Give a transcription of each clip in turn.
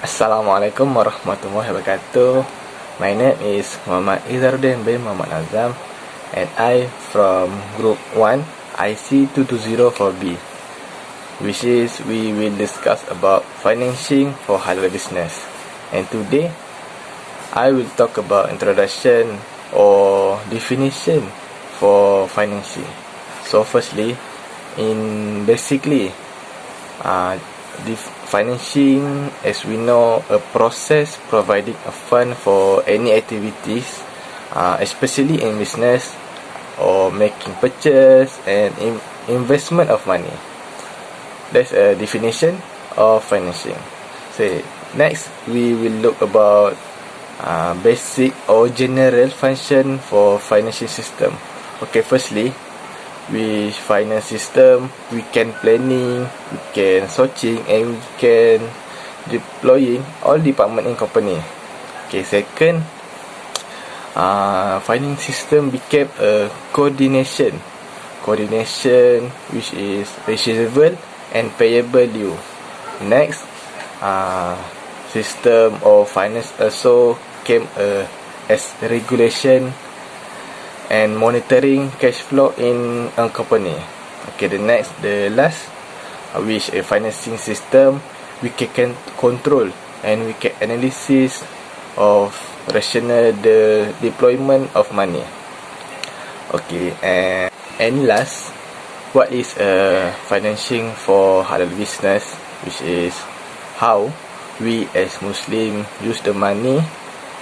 Assalamualaikum warahmatullahi wabarakatuh. My name is Muhammad Izharuddin bin Muhammad Azam, and I from Group 1 IC220 4B, which is we will discuss about financing for halal business. And today I will talk about introduction or definition for financing. So firstly, financing, as we know, a process providing a fund for any activities, especially in business or making purchase and investment of money. That's a definition of financing. So next, we will look about basic or general function for financing system. Okay, firstly, with finance system, we can planning, we can searching, and we can deploying all department in company. Okay, second, finance system became a coordination which is receivable and payable due. Next, system of finance also came as regulation and monitoring cash flow in a company. Okay, the last, which a financing system, we can control and we can analysis of rational the deployment of money. Okay, and last, what is financing for halal business, which is how we as Muslim use the money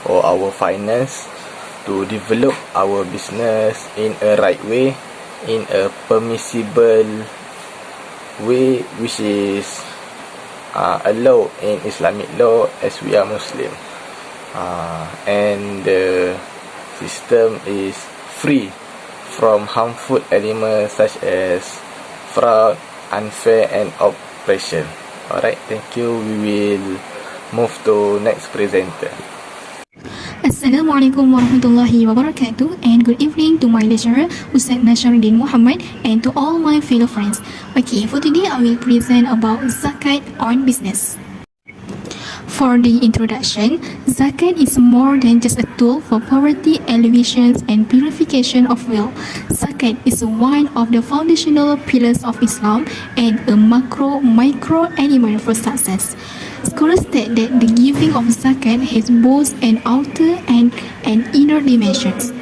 or our finance to develop our business in a right way, in a permissible way, which is allowed in Islamic law as we are Muslim, and the system is free from harmful elements such as fraud, unfair and oppression. Alright, thank you. We will move to next presenter. Assalamualaikum warahmatullahi wabarakatuh, and good evening to my lecturer Ustaz Nasharuddin Muhammad and to all my fellow friends. Okay, for today I will present about zakat on business. For the introduction, zakat is more than just a tool for poverty alleviation and purification of wealth. Zakat is one of the foundational pillars of Islam and a micro element for success. Scholars state that the giving of zakat has both an outer and an inner dimensions.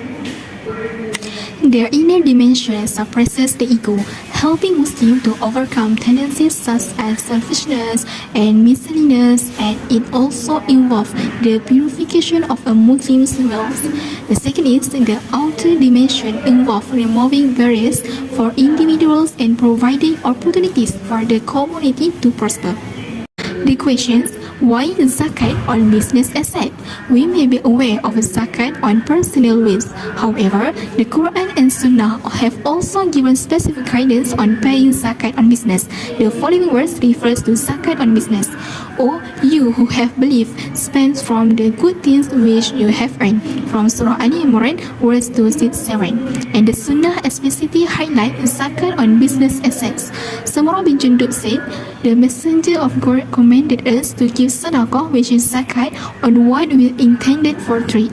Their inner dimension suppresses the ego, helping Muslims to overcome tendencies such as selfishness and miscellaneous, and it also involves the purification of a Muslim's wealth. The second is the outer dimension, involves removing barriers for individuals and providing opportunities for the community to prosper. The questions: why zakat on business asset? We may be aware of zakat on personal wealth. However, the Quran and Sunnah have also given specific guidance on paying zakat on business. The following verse refers to zakat on business. O you who have believed, spend from the good things which you have earned. From Surah Ali Imran, verse 267. And the Sunnah explicitly highlight zakat on business assets. Samurah bin Jundub said, the Messenger of God commanded us to give sadaqah, which is zakat, on what we intended for trade.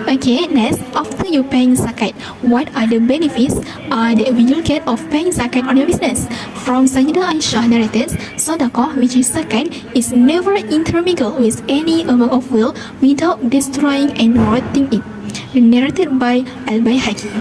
Okay, next, after you paying zakat, what are the benefits that we will get of paying zakat on your business? From Sayyidah Aisyah narrated, sadaqah, which is zakat, is never intermingled with any amount of wealth without destroying and rotting it. Narrated by Al-Bayhaqi.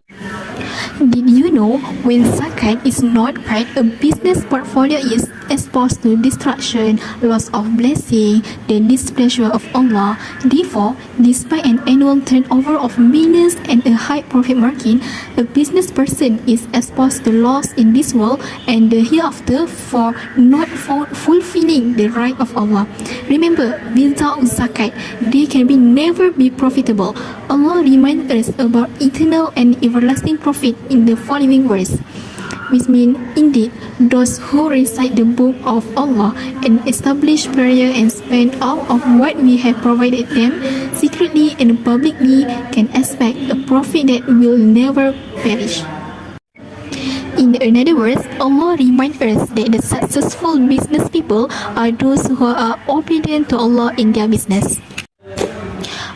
Did you know when zakat is not paid, a business portfolio is exposed to destruction, loss of blessing, the displeasure of Allah? Therefore, despite an annual turnover of millions and a high profit margin, a business person is exposed to loss in this world and the hereafter for not fulfilling the right of Allah. Remember, without zakat, they can never be profitable. Allah reminds us about eternal and everlasting profit in the following verse, which means, indeed, those who recite the book of Allah and establish prayer and spend out of what we have provided them, secretly and publicly, can expect a profit that will never perish. In In other words, Allah reminds us that the successful business people are those who are obedient to Allah in their business.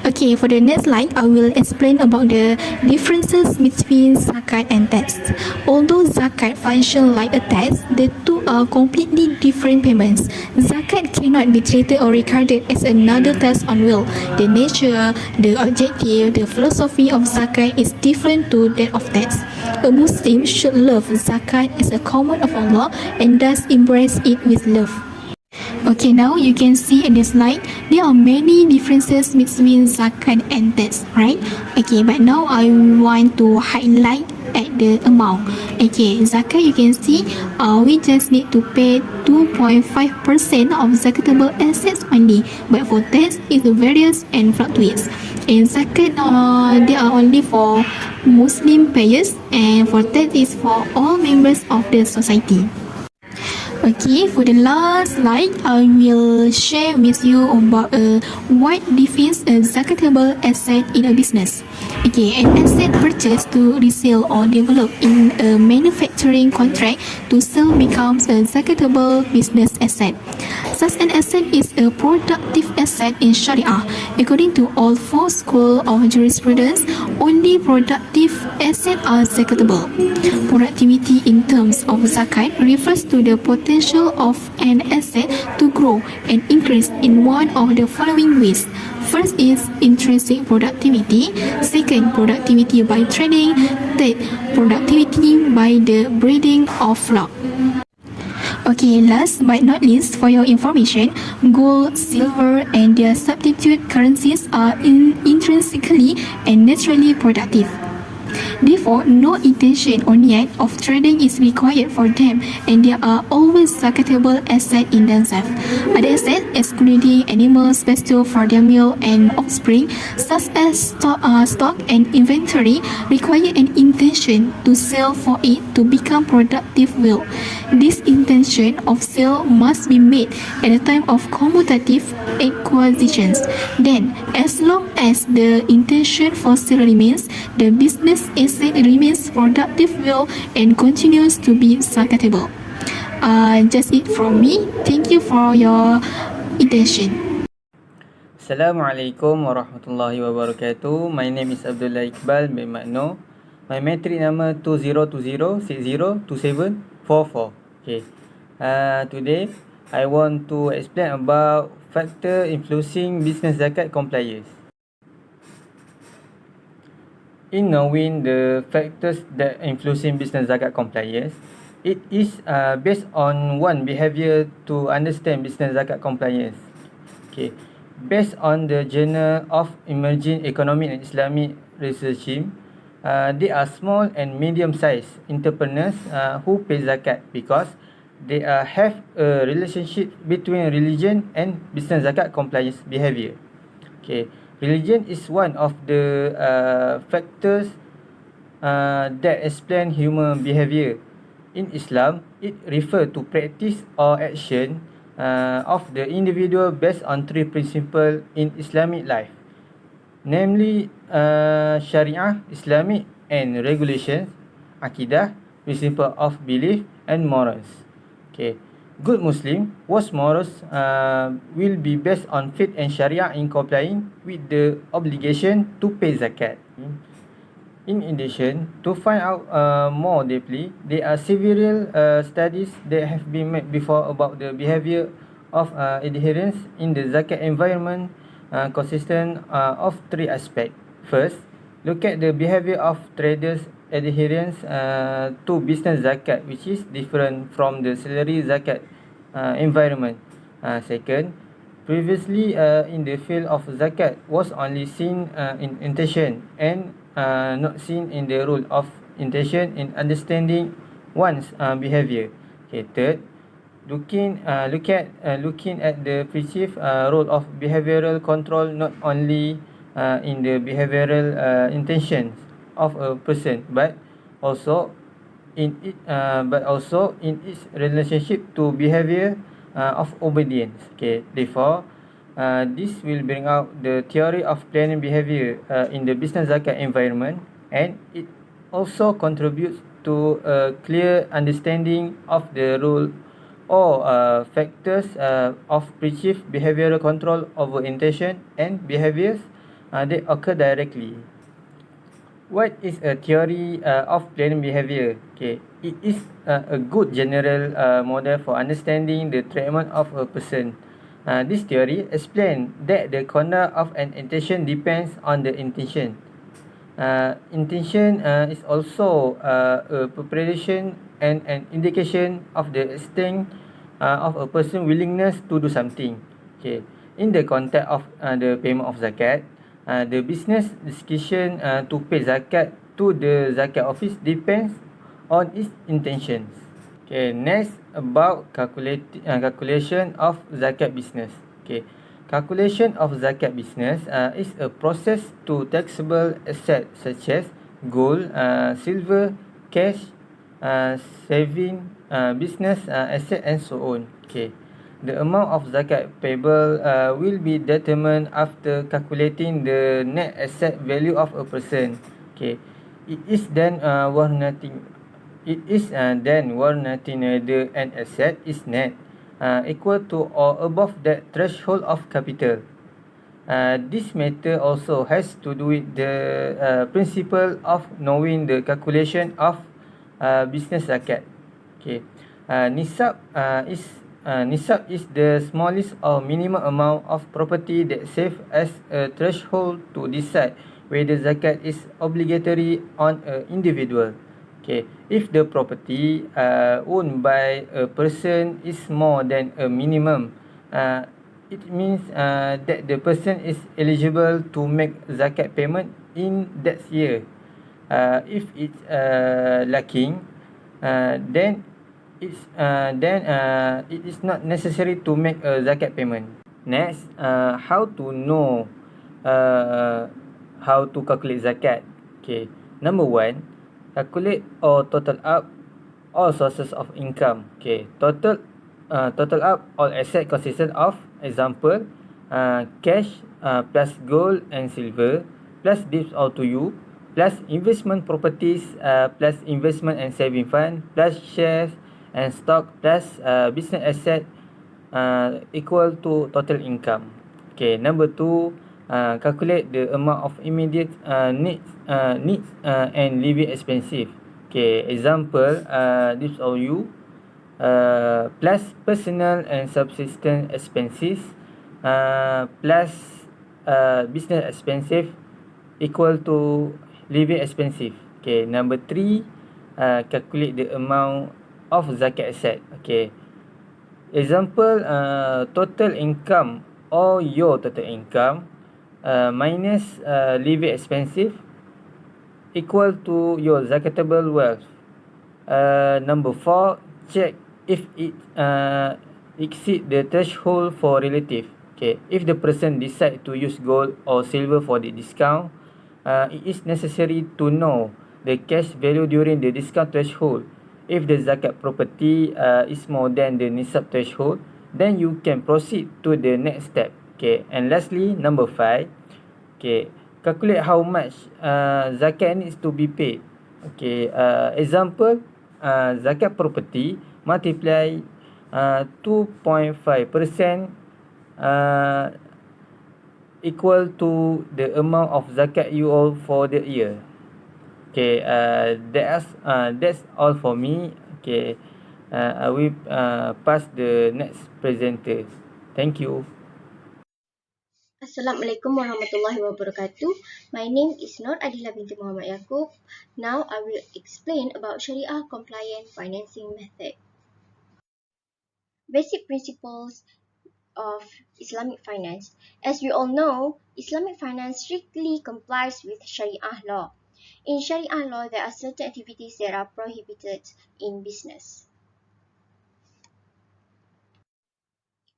Okay, for the next slide, I will explain about the differences between zakat and tax. Although zakat functions like a tax, the two are completely different payments. Zakat cannot be treated or regarded as another tax on wealth. The nature, the objective, the philosophy of zakat is different to that of tax. A Muslim should love zakat as a command of Allah and thus embrace it with love. Okay, now you can see in the slide there are many differences between zakat and tax, right? Okay, but now I want to highlight at the amount. Okay, zakat you can see we just need to pay 2.5% of zakatable assets only, but for tax it varies and fluctuates. In zakat they are only for Muslim payers, and for tax is for all members of the society. Okay, for the last slide, I will share with you about what defines a zakatable asset in a business. Okay, an asset purchased to resell or develop in a manufacturing contract to sell becomes a zakatable business asset. Such an asset is a productive asset in Sharia. According to all four schools of jurisprudence, only productive assets are zakatable. Productivity in terms of zakat refers to the potential of an asset to grow and increase in one of the following ways. First is intrinsic productivity. Second, productivity by trading. Third, productivity by the breeding of flock. Okay, last but not least, for your information, gold, silver, and their substitute currencies are intrinsically and naturally productive. Therefore, no intention or need of trading is required for them, and they are always zakatable assets in themselves. Other assets, excluding animals pastured for their meal and offspring, such as stock and inventory, require an intention to sell for it to become productive wealth. This intention of sale must be made at the time of commutative acquisitions. Then, as long as the intention for sale remains, the business asset remains productive wealth and continues to be zakatable. Just it from me. Thank you for your attention. Assalamualaikum warahmatullahi wabarakatuh. My name is Abdullah Iqbal bin Makno. My matric nama 2020602744. Okay. Today I want to explain about factor influencing business zakat compliance. In knowing the factors that influencing business zakat compliance, it is based on one behavior to understand business zakat compliance. Okay. Based on the Journal of Emerging Economic and Islamic Research, they are small and medium-sized entrepreneurs who pay zakat because they have a relationship between religion and business zakat compliance behavior. Okay, religion is one of the factors that explain human behavior. In Islam, it refers to practice or action of the individual based on three principles in Islamic life, namely Sharia, Islamic and regulations, Aqidah, principle of belief and morals. Okay, good Muslim, whose morals will be based on faith and Sharia in complying with the obligation to pay zakat. In addition, to find out more deeply, there are several studies that have been made before about the behavior of adherents in the zakat environment, consistent of three aspects. First, look at the behavior of traders adherents to business zakat, which is different from the salary zakat environment. Second, previously in the field of zakat was only seen in intention and not seen in the role of intention in understanding one's behavior. Okay, third, looking at the perceived role of behavioral control not only in the behavioral intentions of a person but also in its relationship to behavior of obedience. Okay, therefore this will bring out the theory of planning behavior in the business zakat environment, and it also contributes to a clear understanding of the rule or factors of perceived behavioral control over intention and behaviors that occur directly. What is a theory of planning behavior? Okay, it is a good general model for understanding the treatment of a person. This theory explains that the conduct of an intention depends on the intention. Intention is also a preparation and an indication of the extent of a person's willingness to do something. Okay, in the context of the payment of zakat, the business decision to pay zakat to the zakat office depends on its intentions. Okay, next about calculation of zakat business. Okay, calculation of zakat business is a process to taxable assets such as gold, silver, cash, saving, business asset and so on. Okay, the amount of zakat payable will be determined after calculating the net asset value of a person. Okay, it is then worth nothing. It is then worth nothing whether an asset is net equal to or above that threshold of capital. This matter also has to do with the principle of knowing the calculation of business zakat. Okay, nisab is the smallest or minimum amount of property that serves as a threshold to decide whether zakat is obligatory on an individual. Okay, if the property owned by a person is more than a minimum, it means that the person is eligible to make zakat payment in that year. If it's lacking, then it is not necessary to make a zakat payment. Next, how to know how to calculate zakat? Okay, number one, calculate or total up all sources of income. Okay, total up all asset consistent of example cash plus gold and silver plus gifts all to you plus investment properties plus investment and saving fund plus shares and stock plus business asset equal to total income. Okay, number two, calculate the amount of immediate needs and living expensive. Okay, example, this all you plus personal and subsistence expenses plus business expensive equal to living expensive. Okay, number three, calculate the amount of zakat asset. Okay, example, total income or your total income minus living expensive equal to your zakatable wealth. Number four, check if it exceed the threshold for relative. Okay, if the person decide to use gold or silver for the discount, it is necessary to know the cash value during the discount threshold. If the zakat property is more than the nisab threshold, then you can proceed to the next step. Okay, and lastly, number five, okay, calculate how much zakat needs to be paid. Okay, example, zakat property multiply 2.5% equal to the amount of zakat you owe for the year. Okay, that's all for me. Okay, I will pass the next presenter. Thank you. Assalamualaikum warahmatullahi wabarakatuh. My name is Nur Adila binti Muhammad Yaakob. Now I will explain about Sharia compliant financing method. Basic principles of Islamic finance. As we all know, Islamic finance strictly complies with Sharia law. In Sharia law, there are certain activities that are prohibited in business.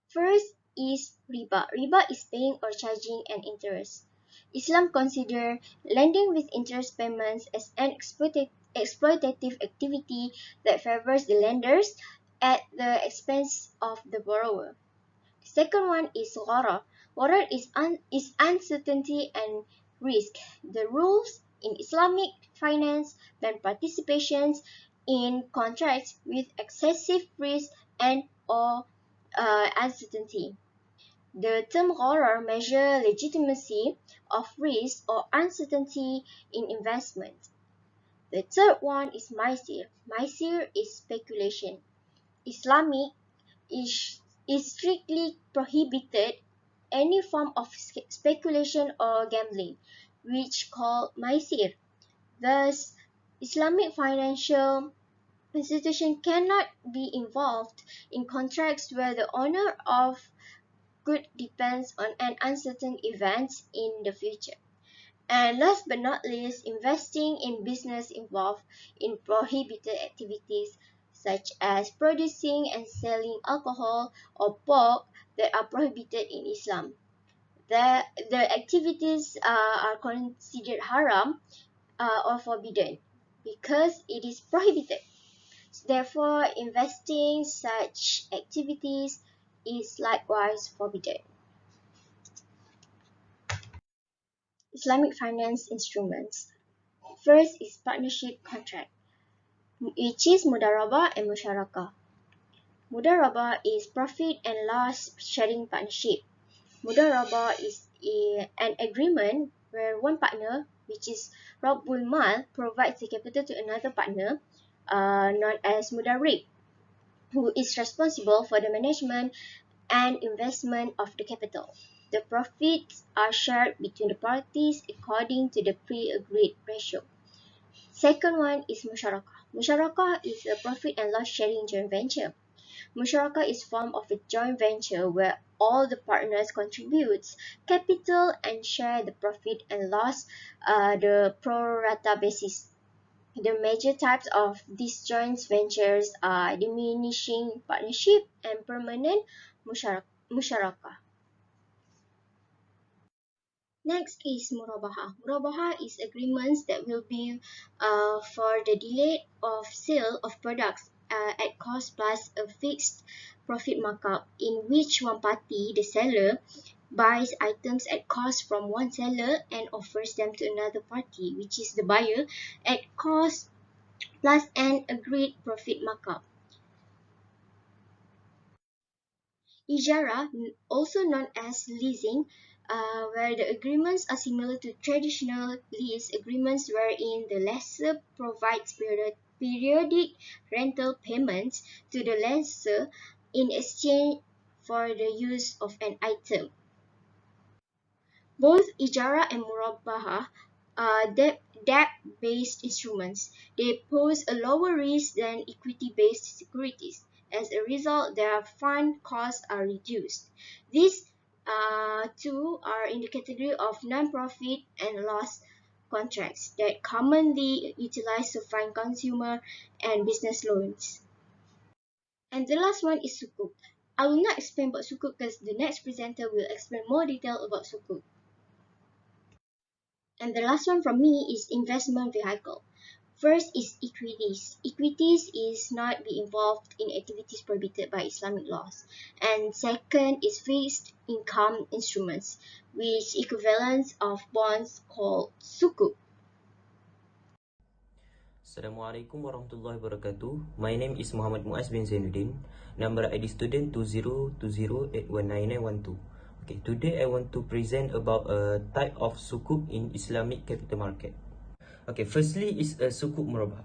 First is riba. Riba is paying or charging an interest. Islam considers lending with interest payments as an exploitative activity that favors the lenders at the expense of the borrower. The second one is gharar. Gharar is uncertainty and risk. The rules In Islamic finance, bank participations in contracts with excessive risk and or uncertainty. The term gharar measure legitimacy of risk or uncertainty in investment. The third one is maisir. Maisir is speculation. Islamic is strictly prohibited any form of speculation or gambling, which called maisir. Thus, Islamic financial institution cannot be involved in contracts where the owner of good depends on an uncertain event in the future. And last but not least, investing in business involved in prohibited activities such as producing and selling alcohol or pork that are prohibited in Islam. The activities are considered haram or forbidden because it is prohibited. Therefore, investing such activities is likewise forbidden. Islamic finance instruments. First is partnership contract, which is mudarabah and musyarakah. Mudarabah is profit and loss sharing partnership. Mudarabah is an agreement where one partner, which is Rabbul Mal, provides the capital to another partner, known as Mudarrib, who is responsible for the management and investment of the capital. The profits are shared between the parties according to the pre-agreed ratio. Second one is musyarakah. Musyarakah is a profit and loss sharing joint venture. Musyarakah is form of a joint venture where all the partners contributes capital and share the profit and loss the pro rata basis. The major types of these joint ventures are diminishing partnership and permanent musyarakah. Next is murabaha. Murabaha is agreements that will be for the delay of sale of products at cost plus a fixed profit markup, in which one party, the seller, buys items at cost from one seller and offers them to another party, which is the buyer, at cost plus an agreed profit markup. Ijara, also known as leasing, where the agreements are similar to traditional lease agreements wherein the lessor provides periodic rental payments to the lessor in exchange for the use of an item. Both ijara and murabaha are debt-based instruments. They pose a lower risk than equity-based securities. As a result, their fund costs are reduced. These two are in the category of non-profit and loss contracts that commonly utilized to fund consumer and business loans. And the last one is sukuk. I will not explain about sukuk because the next presenter will explain more detail about sukuk. And the last one from me is investment vehicle. First is equities. Equities is not be involved in activities prohibited by Islamic laws. And second is fixed income instruments, which equivalents of bonds called sukuk. Assalamualaikum warahmatullahi wabarakatuh. My name is Muhammad Muaz bin Zainuddin. Number ID student 2020819912. Okay, today I want to present about a type of sukuk in Islamic capital market. Okay, firstly is a sukuk murabah.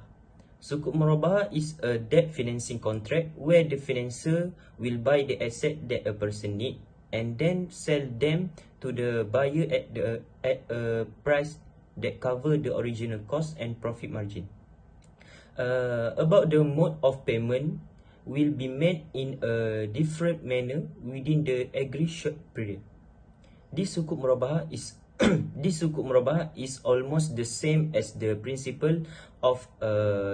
Sukuk murabah is a debt financing contract where the financer will buy the asset that a person need and then sell them to the buyer at a price that cover the original cost and profit margin. About the mode of payment will be made in a different manner within the agreed short period. This sukuk murabah is is almost the same as the principle of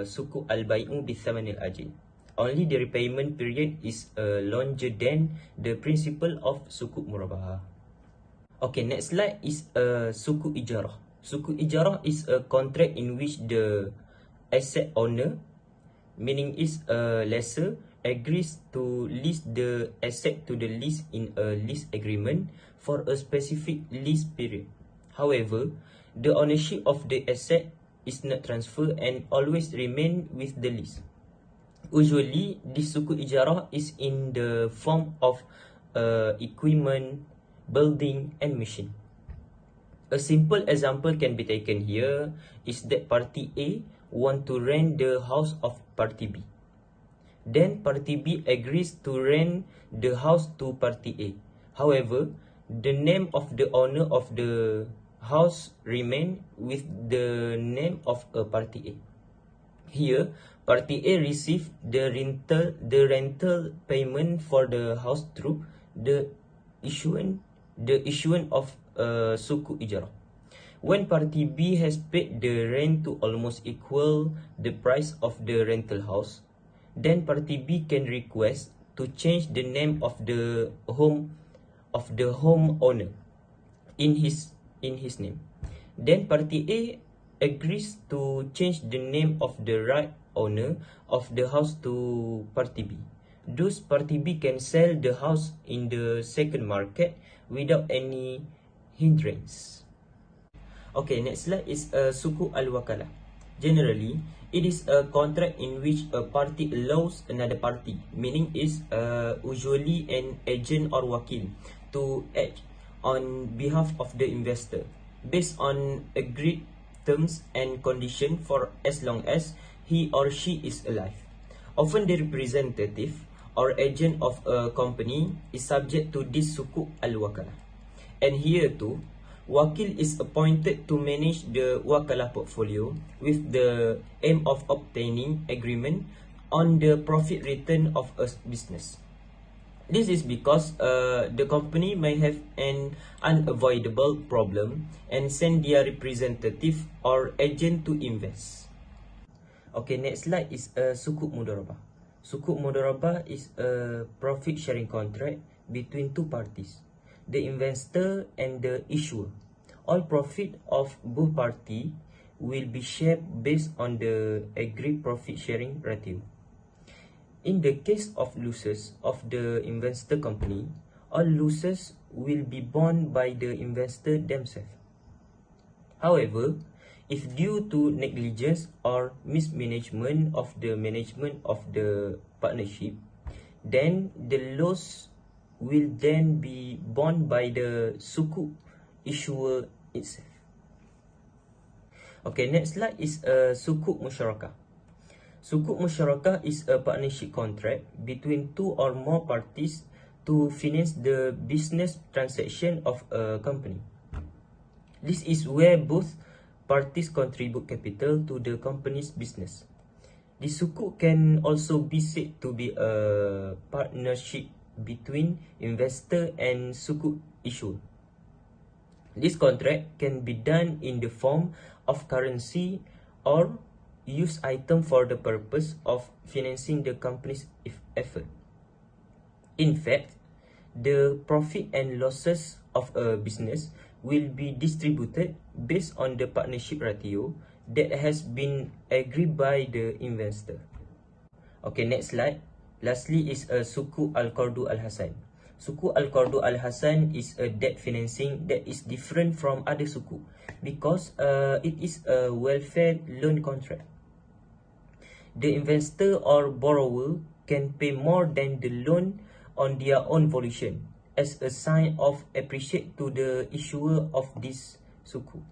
sukuk al-bai'u bi-thaman al-ajil. Only the repayment period is longer than the principle of sukuk murabah. Okay, next slide is sukuk ijarah. Sukuk ijarah is a contract in which the asset owner, meaning is a lessor, agrees to lease the asset to the lease in a lease agreement for a specific lease period. However, the ownership of the asset is not transferred and always remain with the lease. Usually, this sukuk ijarah is in the form of equipment, building, and machine. A simple example can be taken here is that party A want to rent the house of party B. Then party B agrees to rent the house to party A. However, the name of the owner of the house remain with the name of a party A. Here, party A receive the rental payment for the house through the issuance of sukuk ijarah. When party B has paid the rent to almost equal the price of the rental house, then party B can request to change the name of the home owner in his name. Then party A agrees to change the name of the right owner of the house to party B. Thus, party B can sell the house in the second market without any hindrance. Okay, next slide is sukuk al-wakalah. Generally, it is a contract in which a party allows another party, meaning is usually an agent or wakil, to act on behalf of the investor based on agreed terms and condition for as long as he or she is alive. Often the representative or agent of a company is subject to this sukuk al-wakalah. And here too, wakil is appointed to manage the wakalah portfolio with the aim of obtaining agreement on the profit return of a business. This is because the company may have an unavoidable problem and send their representative or agent to invest. Okay, next slide is sukuk mudharabah. Sukuk mudharabah is a profit sharing contract between two parties, the investor and the issuer. All profit of both parties will be shared based on the agreed profit sharing ratio. In the case of losses of the investor company, all losses will be borne by the investor themselves. However, if due to negligence or mismanagement of the management of the partnership, then the loss will then be borne by the sukuk issuer itself. Okay, next slide is sukuk musyarakah. Sukuk musyarakah is a partnership contract between two or more parties to finance the business transaction of a company. This is where both parties contribute capital to the company's business. The sukuk can also be said to be a partnership between investor and sukuk issuer. This contract can be done in the form of currency or use item for the purpose of financing the company's effort. In fact, the profit and losses of a business will be distributed based on the partnership ratio that has been agreed by the investor. Okay, next slide. Lastly is sukuk al-qardu al-hasan. Sukuk al-qardu al-hasan is a debt financing that is different from other sukuk because it is a welfare loan contract. The investor or borrower can pay more than the loan on their own volition as a sign of appreciation to the issuer of this sukuk.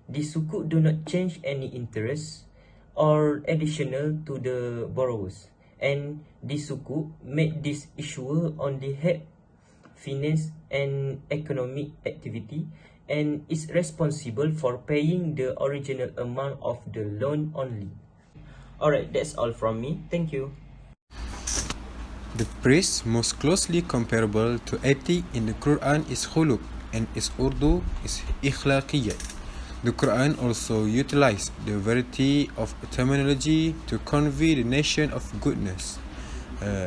This sukuk do not change any interest or additional to the borrowers, and this sukuk make this issuer on the head finance and economic activity and is responsible for paying the original amount of the loan only. Alright, that's all from me. Thank you. The phrase most closely comparable to ethic in the Quran is khuluq and its Urdu is ikhlaqiyat. The Quran also utilized the variety of terminology to convey the notion of goodness.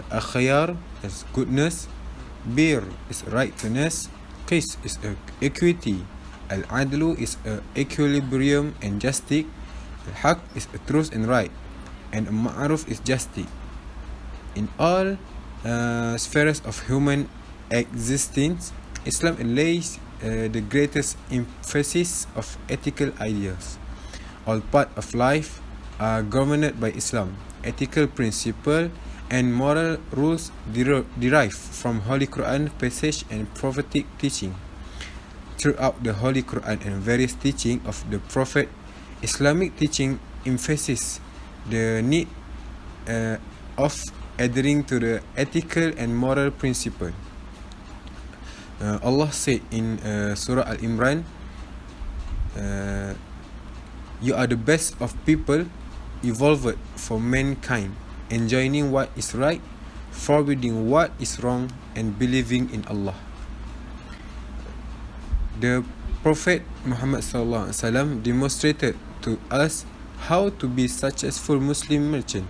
Akhyar is goodness, bir is rightness, qis is equity, al-adlu is equilibrium and justice, al-haq is truth and right, and ma'ruf is justice. In all spheres of human existence, Islam lays the greatest emphasis of ethical ideals. All parts of life are governed by Islam. Ethical principles and moral rules derive from Holy Quran passage and prophetic teaching. Throughout the Holy Quran and various teaching of the Prophet, Islamic teaching emphasizes the need of adhering to the ethical and moral principle. Allah said in Surah Al-Imran, you are the best of people evolved for mankind, enjoining what is right, forbidding what is wrong, and believing in Allah. The Prophet Muhammad SAW demonstrated to us how to be successful Muslim merchant.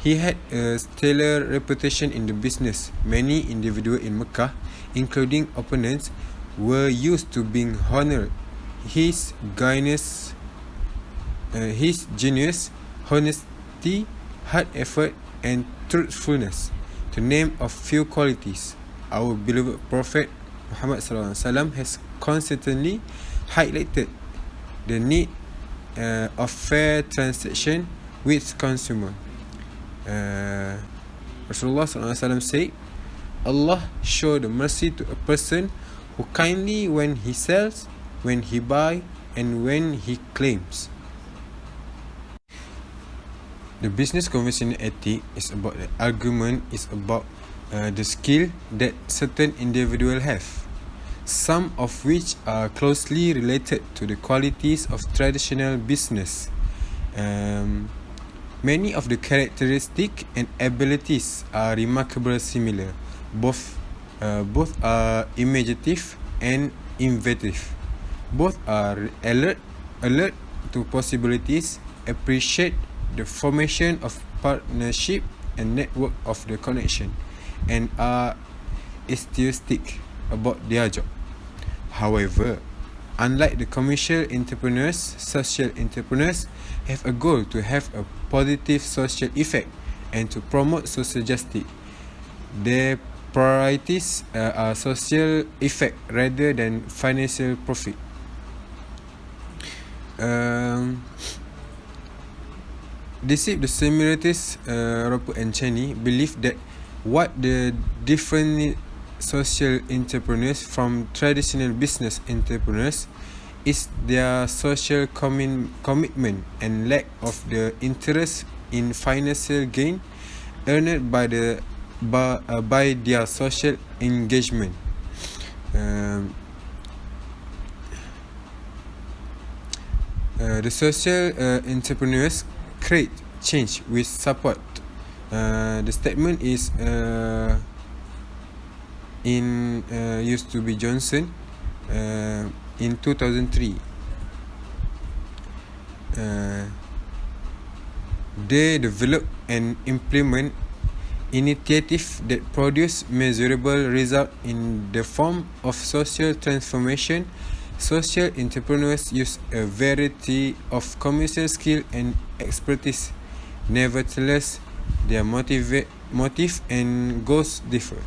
He had a stellar reputation in the business. Many individuals in Mecca, including opponents, were used to being honored. His genius, honesty, hard effort, and truthfulness, to name a few qualities. Our beloved Prophet Muhammad SAW has constantly highlighted the need of fair transaction with consumer. Rasulullah SAW said, Allah showed mercy to a person who kindly when he sells, when he buys, and when he claims. The business conventional ethic is about the argument is about the skill that certain individuals have, some of which are closely related to the qualities of traditional business. Many of the characteristics and abilities are remarkably similar. Both are imaginative and inventive. Both are alert to possibilities, appreciate the formation of partnership and network of the connection, and are enthusiastic about their job. However, unlike the commercial entrepreneurs, social entrepreneurs have a goal to have a positive social effect and to promote social justice. Their priorities are social effect rather than financial profit. Despite the similarities, Roper and Cheney believe that what the different social entrepreneurs from traditional business entrepreneurs is their social commitment and lack of the interest in financial gain earned by their social engagement. The social entrepreneurs create change with support. The statement is used to be Johnson in 2003. They develop and implement initiatives that produce measurable results in the form of social transformation. Social entrepreneurs use a variety of commercial skill and expertise. Nevertheless, their motive and goals differ.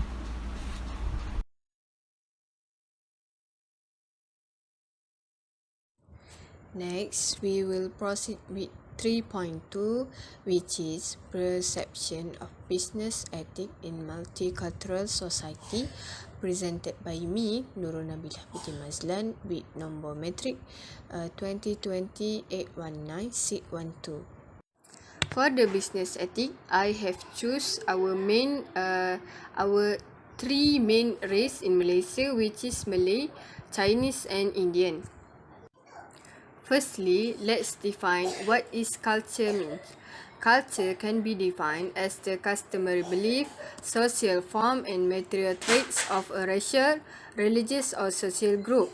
Next, we will proceed with 3.2, which is perception of business ethic in multicultural society, presented by me, Nurul Nabilah Binti Mazlan, with number metric 2020-819-612. For the business ethic, I have choose our three main race in Malaysia, which is Malay, Chinese, and Indian. Firstly, let's define what is culture means. Culture can be defined as the customary belief, social form, and material traits of a racial, religious, or social group.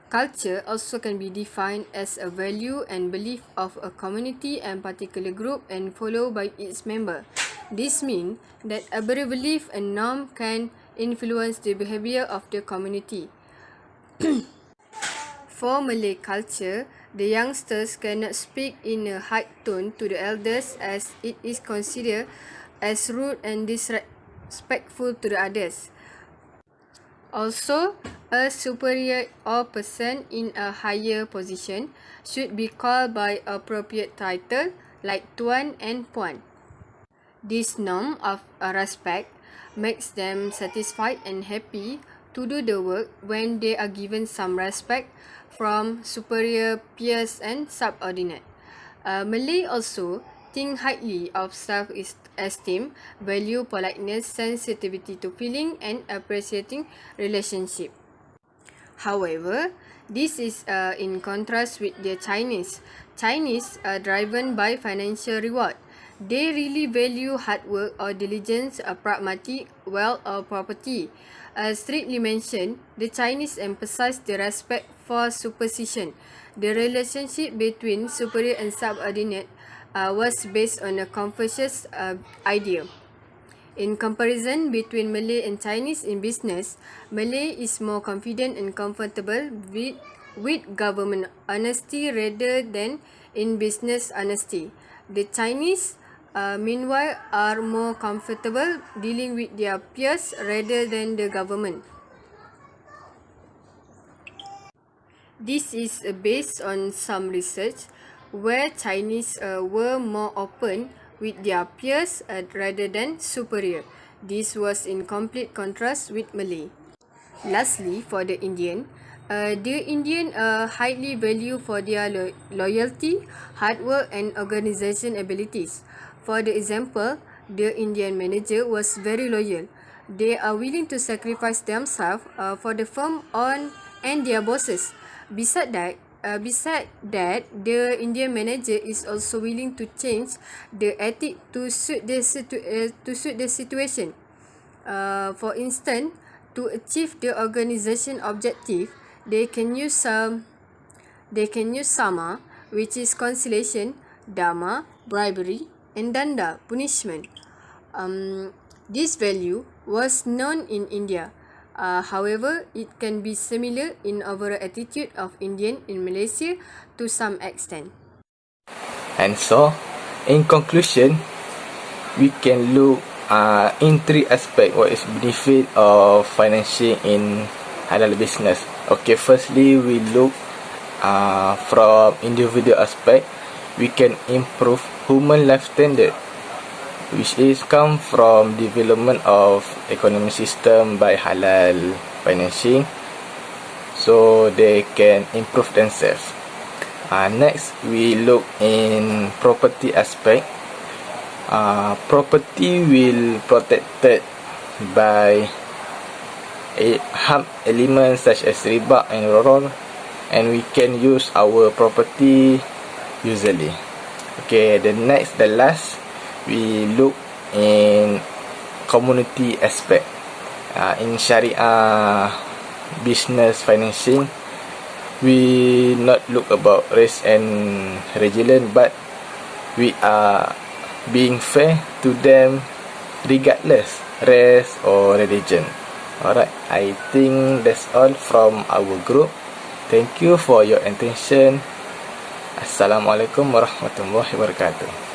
Culture also can be defined as a value and belief of a community and particular group and followed by its member. This means that every belief and norm can influence the behavior of the community. For Malay culture, the youngsters cannot speak in a high tone to the elders as it is considered as rude and disrespectful to the others. Also, a superior or person in a higher position should be called by appropriate title like Tuan and Puan. This norm of respect makes them satisfied and happy to do the work when they are given some respect from superior peers and subordinate. Malay also think highly of self-esteem, value politeness, sensitivity to feeling, and appreciating relationship. However, this is in contrast with the Chinese. Chinese are driven by financial reward. They really value hard work or diligence, pragmatic, wealth or property. Strictly mentioned, the Chinese emphasize the respect for superstition. The relationship between superior and subordinate was based on a Confucius idea. In comparison between Malay and Chinese in business, Malay is more confident and comfortable with government honesty rather than in business honesty. The Chinese, meanwhile, are more comfortable dealing with their peers rather than the government. This is based on some research where Chinese were more open with their peers rather than superior. This was in complete contrast with Malay. Lastly, for the Indian highly value for their loyalty, hard work and organization abilities. For the example, the Indian manager was very loyal. They are willing to sacrifice themselves for the firm and their bosses. Besides that, the Indian manager is also willing to change the ethic to suit the situation. For instance, to achieve the organization objective, they can use sama, which is conciliation, dharma, bribery, and danda, punishment. This value was known in India. However, it can be similar in overall attitude of Indian in Malaysia to some extent. And so, in conclusion, we can look in three aspects what is benefit of financing in halal business. Okay, firstly, we look from individual aspect. We can improve human life standard, which is come from development of economic system by halal financing, so they can improve themselves. Next, we look in property aspect. Property will protected by harm elements such as riba and roll, and we can use our property usually. Okay, the last, we look in community aspect. In Sharia business financing, we not look about race and religion, but we are being fair to them regardless race or religion. Alright, I think that's all from our group. Thank you for your attention. Assalamualaikum warahmatullahi wabarakatuh.